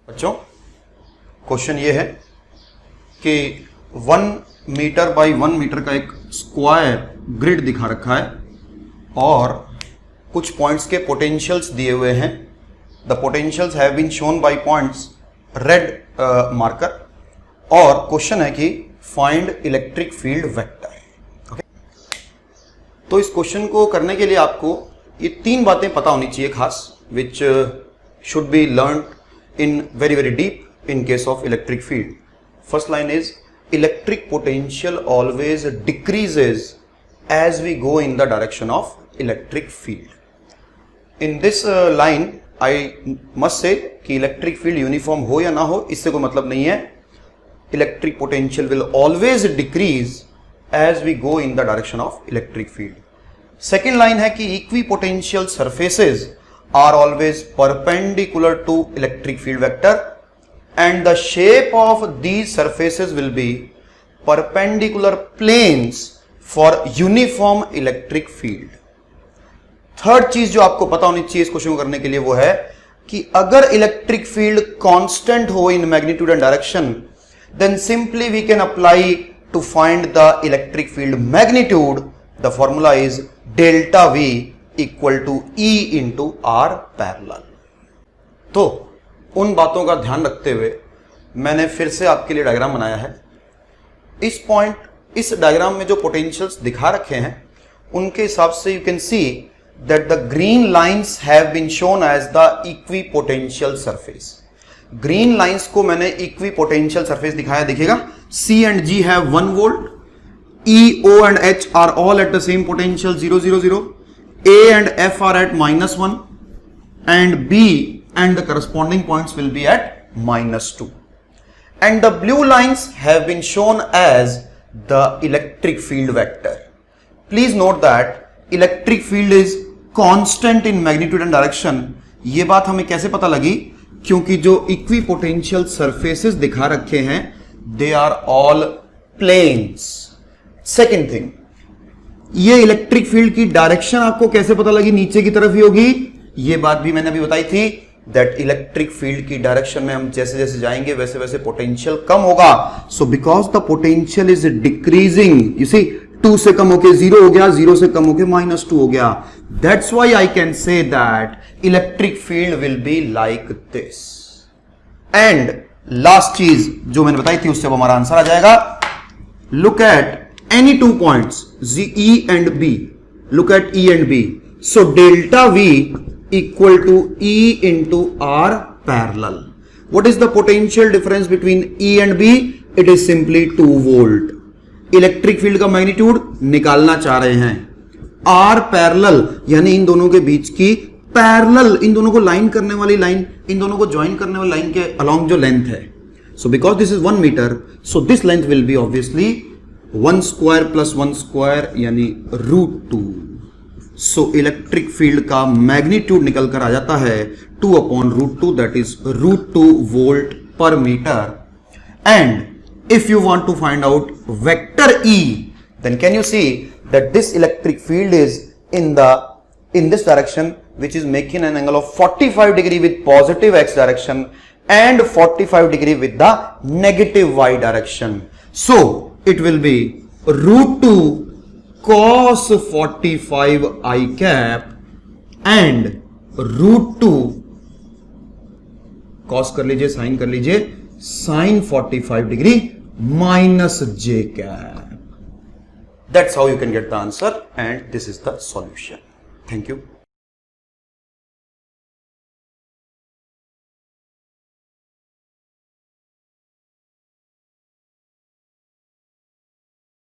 बच्चों क्वेश्चन ये है कि 1 मीटर बाई 1 मीटर का एक स्क्वायर ग्रिड दिखा रखा है और कुछ पॉइंट्स के पोटेंशियल्स दिए हुए हैं. The potentials have been shown by points red marker और क्वेश्चन है कि find electric field vector. Okay, तो इस क्वेश्चन को करने के लिए आपको ये 3 बातें पता होनी चाहिए खास, which should be learn in very deep in case of electric field. First line is electric potential always decreases as we go in the direction of electric field. In this line I must say कि electric field uniform हो या ना हो इससे कोई मतलब नहीं है. Electric potential will always decrease as we go in the direction of electric field. Second line है कि equipotential surfaces are always perpendicular to electric field vector and the shape of these surfaces will be perpendicular planes for uniform electric field. Third चीज जो आपको पता होनी चाहिए इस question को करने के लिए वो है कि अगर इलेक्ट्रिक फील्ड कांस्टेंट हो in magnitude and direction then simply we can apply to find the electric field magnitude. The formula is delta V equal to E into r parallel. तो उन बातों का ध्यान रखते हुए मैंने फिर से आपके लिए डायग्राम बनाया है. इस डायग्राम में जो पोटेंशियल्स दिखा रखे हैं उनके हिसाब से you can see that the green lines have been shown as the equipotential surface. Green lines को मैंने इक्विपोटेंशियल सरफेस दिखाया. देखिएगा C and G have 1 volt, E, O and H are all at the same potential 0 0 0. A and F are at -1 and B and the corresponding points will be at -2. And the blue lines have been shown as the electric field vector. Please note that electric field is constant in magnitude and direction. ये बात हमें कैसे पता लगी? क्योंकि जो equipotential surfaces दिखा रखे हैं they are all planes. Second thing, ये इलेक्ट्रिक फील्ड की डायरेक्शन आपको कैसे पता लगी? नीचे की तरफ ही होगी. ये बात भी मैंने अभी बताई थी दैट इलेक्ट्रिक फील्ड की डायरेक्शन में हम जैसे जैसे जाएंगे वैसे वैसे पोटेंशियल कम होगा. So because the potential is decreasing, you see 2 से कम होके 0 हो गया, 0 से कम होके -2 हो गया. That's why I can say that electric field will be like this. And last चीज जो मैंने बताई थी उससे अब हमारा आंसर आ जाएगा. Look at any 2 points E and B. Look at E and B. So delta V equal to E into R parallel. What is the potential difference between E and B? It is simply 2 volt. Electric field का magnitude निकालना चाह रहे हैं. R parallel यानी इन दोनों के बीच की parallel, इन दोनों को लाइन करने वाली लाइन, इन दोनों को ज्वाइन करने वाली लाइन के अलोंग जो लेंथ है. So because this is 1 meter, so this length will be obviously 1 square plus 1 square यानी √2. सो इलेक्ट्रिक फील्ड का मैग्नीट्यूड निकल कर आ जाता है 2 upon √2, दैट इज √2 वोल्ट पर metre. And if you want to find out vector E, then can you see that this electric field is in this direction, which is making an angle of 45 degree with positive x direction and 45 degree with the negative y direction. So it will be √2 cos 45 I cap and √2 cos कर लीजिए, sign कर लीजिए, sin 45 degree minus j cap. That's how you can get the answer and this is the solution. Thank you.